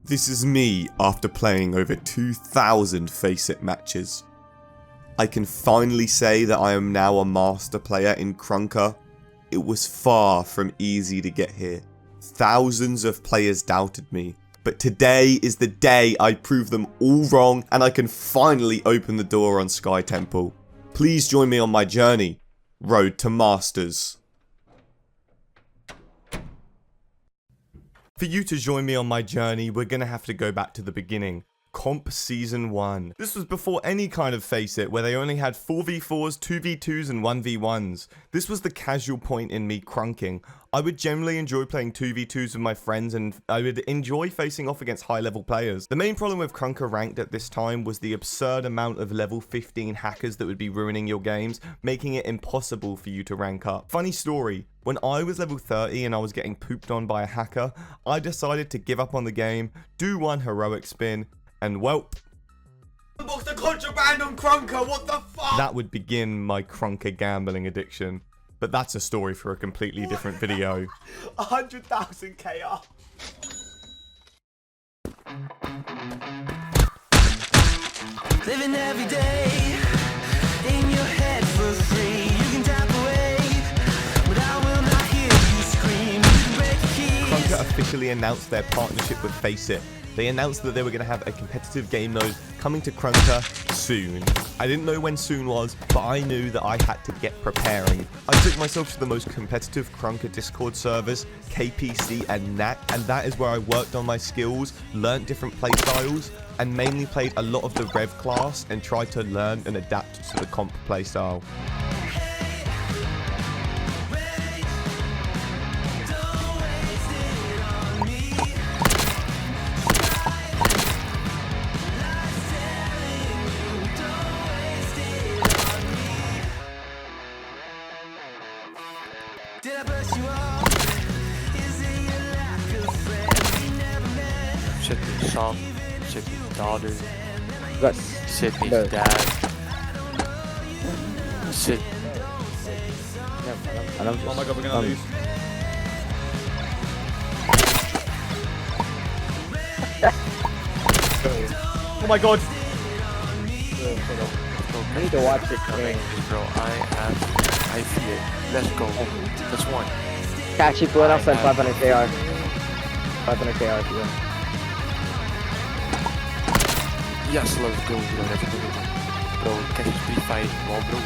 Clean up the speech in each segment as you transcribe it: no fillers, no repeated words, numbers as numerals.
This is me after playing over 2,000 FACEIT matches. I can finally say that I am now a master player in Krunker. It was far from easy to get here. Thousands of players doubted me, but today is the day I prove them all wrong and I can finally open the door on Sky Temple. Please join me on my journey, Road to Masters. For you to join me on my journey, we're going to have to go back to the beginning. Comp Season 1. This was before any kind of FACEIT, where they only had 4v4s, 2v2s and 1v1s. This was the casual point in me crunking. I would generally enjoy playing 2v2s with my friends and I would enjoy facing off against high level players. The main problem with Krunker Ranked at this time was the absurd amount of level 15 hackers that would be ruining your games, making it impossible for you to rank up. Funny story, when I was level 30 and I was getting pooped on by a hacker, I decided to give up on the game, do one heroic spin, and welp. What's the contraband on Krunker? What the fuck? That would begin my Krunker gambling addiction. But that's a story for a completely different video. 100,000 KR. Living every day in your head for free. You can tap away, but I will not hear you scream. You can break the keys. Krunker officially announced their partnership with FACEIT. They announced that they were going to have a competitive game mode coming to Krunker soon. I didn't know when soon was, but I knew that I had to get preparing. I took myself to the most competitive Krunker Discord servers, KPC and NAC, and that is where I worked on my skills, learnt different playstyles, and mainly played a lot of the Rev class and tried to learn and adapt to the comp playstyle. Did I brush you off? Is it your lack of friends we never met? Sydney's son, Sydney's daughter, That's Sydney's no. dad, Sid. And I'm just, Oh my god, we're gonna lose. Oh my god. I need to watch it. Bro, I feel it. Let's go. That's one. Kashy put outside 500 KR. 500 KR if you win. Yes, let's go, bro. Let's go. Bro, Kashy's be fighting wall, bro.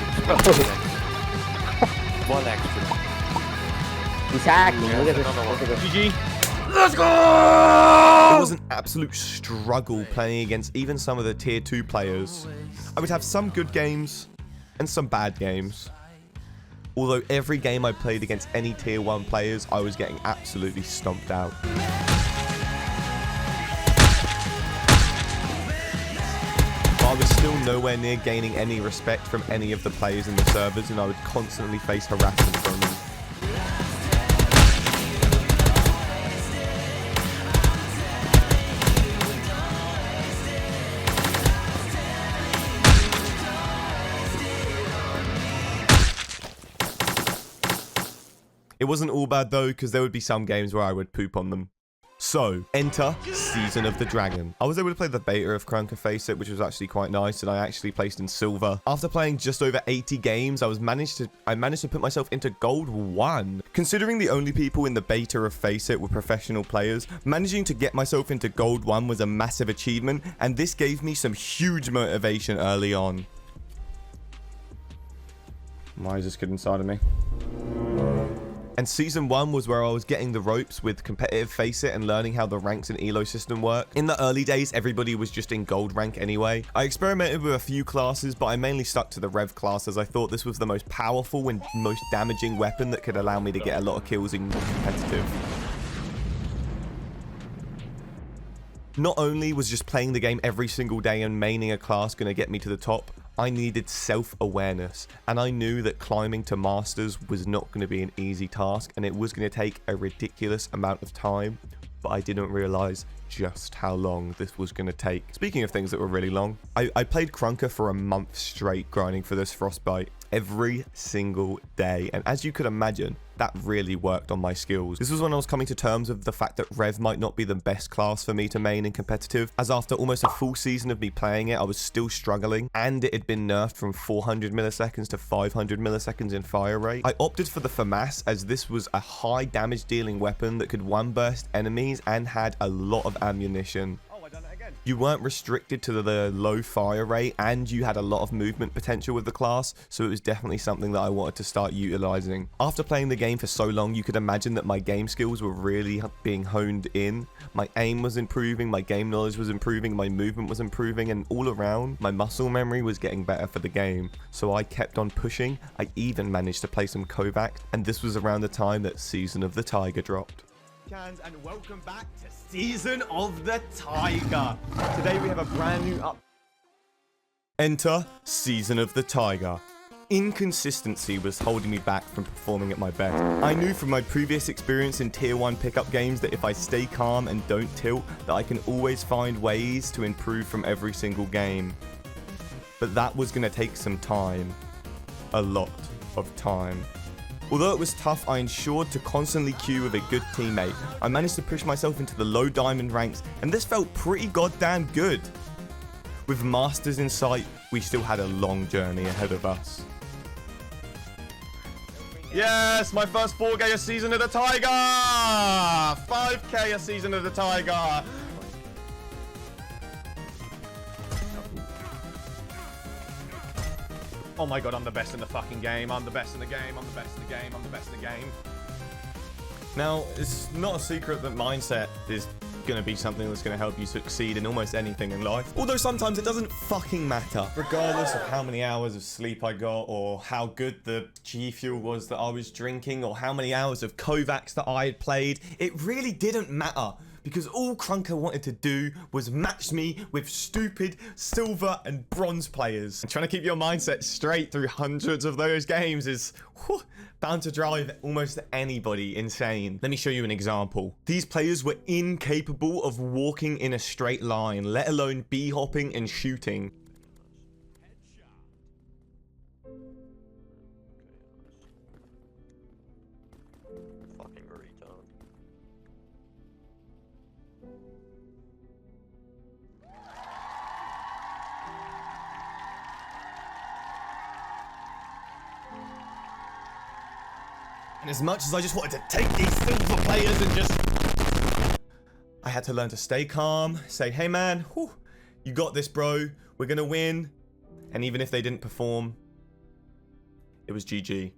Volex, bro. He's hacking. Yeah, Look at this. another one. Look at this. GG. Let's go! It was an absolute struggle playing against even some of the tier 2 players. I would have some good games and some bad games. Although every game I played against any tier 1 players, I was getting absolutely stomped out. But I was still nowhere near gaining any respect from any of the players in the servers, and I would constantly face harassment from them. It wasn't all bad though, because there would be some games where I would poop on them. So, enter Season of the Dragon. I was able to play the beta of Krunker FACEIT, which was actually quite nice, and I actually placed in silver. After playing just over 80 games, I managed to put myself into Gold 1. Considering the only people in the beta of FACEIT were professional players, managing to get myself into Gold 1 was a massive achievement, and this gave me some huge motivation early on. Why is this kid inside of me? And Season 1 was where I was getting the ropes with competitive FACEIT and learning how the ranks and elo system work. In the early days, everybody was just in gold rank anyway. I experimented with a few classes, but I mainly stuck to the Rev class as I thought this was the most powerful and most damaging weapon that could allow me to get a lot of kills in competitive. Not only was just playing the game every single day and maining a class going to get me to the top, I needed self-awareness, and I knew that climbing to Masters was not going to be an easy task, and it was going to take a ridiculous amount of time, but I didn't realize just how long this was going to take. Speaking of things that were really long, I played Krunker for a month straight grinding for this Frostbite. every single day. And as you could imagine, that really worked on my skills. This was when I was coming to terms with the fact that Rev might not be the best class for me to main in competitive, as after almost a full season of me playing it, I was still struggling, and it had been nerfed from 400 milliseconds to 500 milliseconds in fire rate. I opted for the FAMAS as this was a high damage dealing weapon that could one burst enemies and had a lot of ammunition. You weren't restricted to the low fire rate, and you had a lot of movement potential with the class, so it was definitely something that I wanted to start utilizing. After playing the game for so long, you could imagine that my game skills were really being honed in. My aim was improving, my game knowledge was improving, my movement was improving, and all around, my muscle memory was getting better for the game. So I kept on pushing. I even managed to play some Kovacs, and this was around the time that Season of the Tiger dropped. And welcome back to Season of the Tiger. Today we have a brand new Enter Season of the Tiger. Inconsistency was holding me back from performing at my best. I knew from my previous experience in tier 1 pickup games that if I stay calm and don't tilt, that I can always find ways to improve from every single game. But that was going to take some time. A lot of time. Although it was tough, I ensured to constantly queue with a good teammate. I managed to push myself into the low diamond ranks, and this felt pretty goddamn good. With Masters in sight, we still had a long journey ahead of us. Yes, my first 4K a Season of the Tiger! 5K a Season of the Tiger! Oh my god, I'm the best in the fucking game. I'm the best in the game. I'm the best in the game. I'm the best in the game. Now, it's not a secret that mindset is going to be something that's going to help you succeed in almost anything in life. Although sometimes it doesn't fucking matter. Regardless of how many hours of sleep I got, or how good the G Fuel was that I was drinking, or how many hours of Kovacs that I had played, it really didn't matter. Because all Krunker wanted to do was match me with stupid silver and bronze players. And trying to keep your mindset straight through hundreds of those games is bound to drive almost anybody insane. Let me show you an example. These players were incapable of walking in a straight line, let alone b-hopping and shooting. Fucking retard. And as much as I just wanted to take these silver players and just... I had to learn to stay calm, say, hey man, you got this, bro. We're gonna win. And even if they didn't perform, it was GG.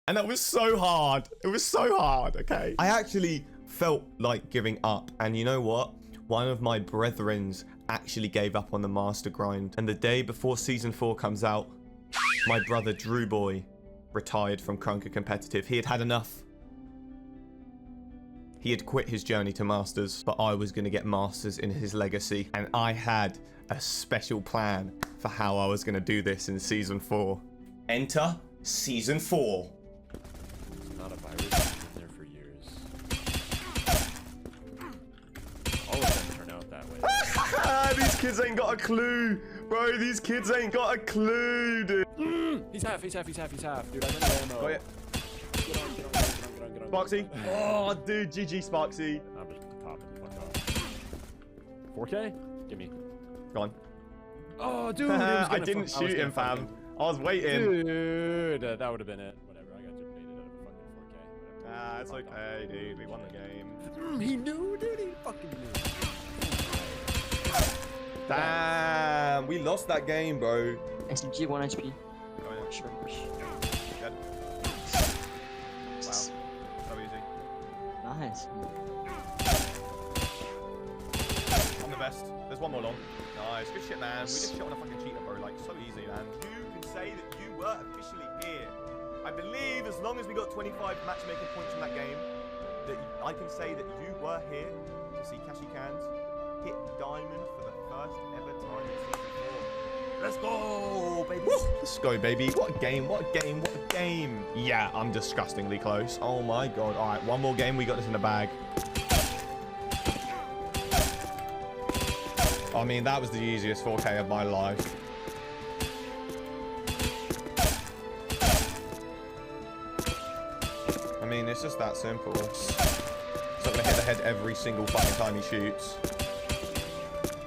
And that was so hard. It was so hard, okay? I actually felt like giving up. And you know what? One of my brethrens actually gave up on the master grind. And the day before Season 4 comes out, my brother Drew Boy retired from Krunker competitive. He had had enough. He had quit his journey to Masters, but I was going to get Masters in his legacy. And I had a special plan for how I was going to do this in Season 4. Enter Season 4. It's not a virus. It's been there for years. All of them turn out that way. These kids ain't got a clue. Bro, these kids ain't got a clue, dude. He's half. Dude, I'm in ammo. Got it. Get on. Sparksy. Oh, dude, GG, Sparksy. I'm just popping the fuck off. 4K? Give me. Go on. Oh, dude. I didn't shoot him, fam. I was waiting. Dude, that would have been it. Whatever. I got you baited out of a fucking 4K. Whatever. It's okay, dude. We won the game. He knew, dude. He fucking knew. Damn, we lost that game, bro. SMG 1 HP. Oh, yeah. Sure. Good. Wow. So easy. Nice. I'm the best. There's one more long. Nice. Good shit, man. We just shot on a fucking cheater, bro. Like, so easy, man. You can say that you were officially here. I believe as long as we got 25 matchmaking points from that game, that I can say that you were here to see Kashy Cans hit diamond for the first ever time in Season 4. Let's go, baby. Woo! Let's go, baby. What a game, what a game, what a game. Yeah, I'm disgustingly close. Oh my god. All right, one more game. We got this in the bag. I mean, that was the easiest 4K of my life. mean, it's just that simple. He's not gonna hit the head every single fucking time he shoots.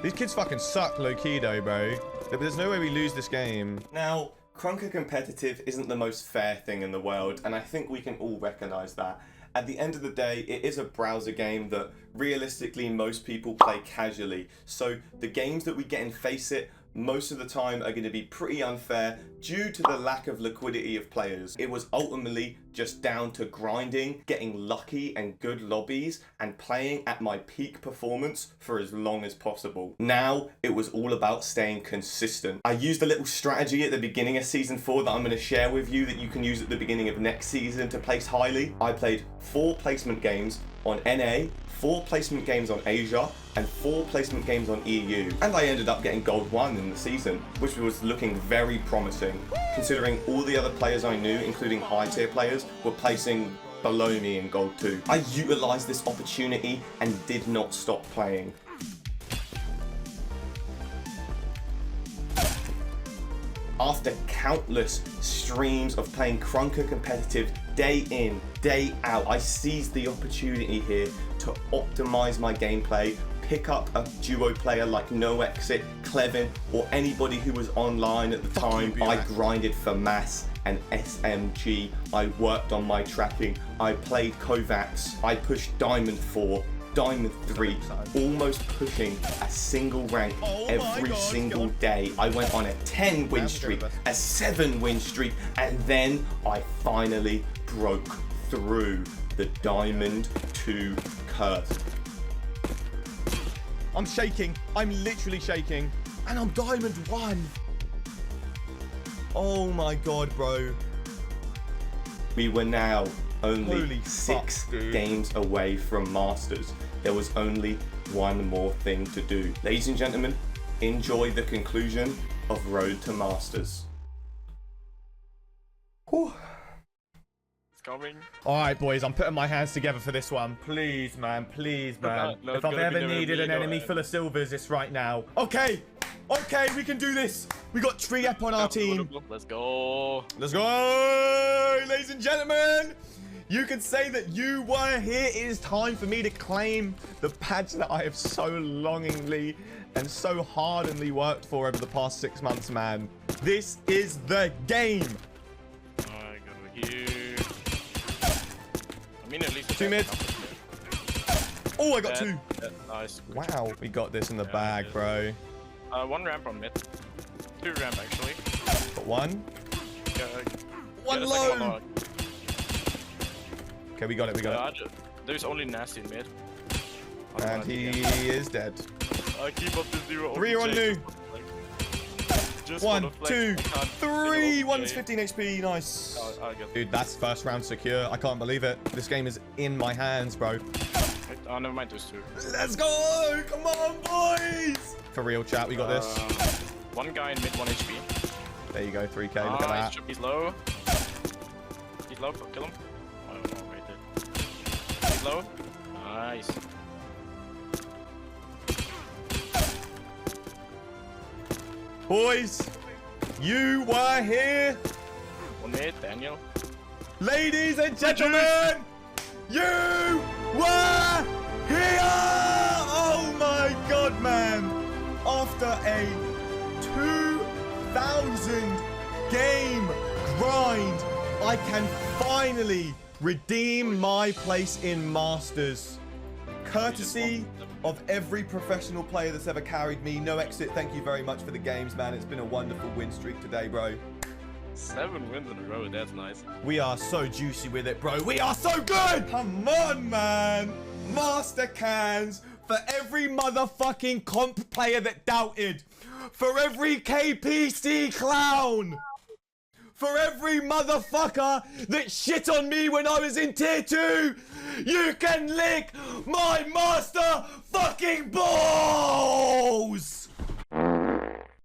These kids fucking suck low-key though, bro. But there's no way we lose this game. Now, Krunker competitive isn't the most fair thing in the world, and I think we can all recognize that. At the end of the day, it is a browser game that realistically most people play casually. So the games that we get in FACEIT most of the time are going to be pretty unfair due to the lack of liquidity of players. It was ultimately just down to grinding, getting lucky and good lobbies, and playing at my peak performance for as long as possible. Now, it was all about staying consistent. I used a little strategy at the beginning of Season 4 that I'm going to share with you that you can use at the beginning of next season to place highly. I played 4 placement games on NA, 4 placement games on Asia, and 4 placement games on EU. And I ended up getting Gold 1 in the season, which was looking very promising, considering all the other players I knew, including high tier players, were placing below me in Gold 2. I utilised this opportunity and did not stop playing. After countless streams of playing Krunker competitive day in, day out, I seized the opportunity here to optimize my gameplay, pick up a duo player like NoExit, Clevin, or anybody who was online at the time. I grinded for Mass and SMG. I worked on my tracking. I played Kovacs. I pushed Diamond 4. Diamond 3, almost pushing a single rank every single day. I went on a 10 win streak, a 7 win streak, and then I finally broke through the Diamond 2 curse. I'm shaking. I'm literally shaking. And I'm Diamond 1. Oh my god, bro. We were now only 6 games away from Masters. There was only one more thing to do. Ladies and gentlemen, enjoy the conclusion of Road to Masters. Whew. It's coming. All right, boys, I'm putting my hands together for this one. Please, man. Please, man. No, if I've ever needed an enemy full of silvers, it's right now. Okay. Okay, we can do this. We got Triep on our team. Let's go. Let's go, ladies and gentlemen. You can say that you were here. It is time for me to claim the badge that I have so longingly and so hardly worked for over the past 6 months, man. This is the game. I go here. I mean, at least 2 mid. Oh, I got 2. Nice. Wow, we got this in the bag, bro. 1 ramp on mid. 2 ramp actually. Got 1. Yeah, 1 yeah, low. Okay, we got it. We got it. There's only nasty in mid. And he is dead. I keep up the 0. 3 on new. Just 1, 2, 3. 1 is is 15 HP. Nice. I get Dude, that's first round secure. I can't believe it. This game is in my hands, bro. Oh, never mind, there's 2. Let's go. Come on, boys. For real, chat. We got this. 1 guy in mid, 1 HP. There you go. 3K. Look at that. He's low. He's low. Kill him. I don't know. Wait there. He's low. Nice. Boys, you were here. 1 mid, Daniel. Ladies and gentlemen, you were here. Oh my god, man. After a 2,000 game grind, I can finally redeem my place in Masters. Courtesy of every professional player that's ever carried me. NoExit, thank you very much for the games, man. It's been a wonderful win streak today, bro. 7 wins in a row, that's nice. We are so juicy with it, bro. We are so good! Come on, man. Master cans for every motherfucking comp player that doubted. For every KPC clown. For every motherfucker that shit on me when I was in tier 2. You can lick my master fucking balls!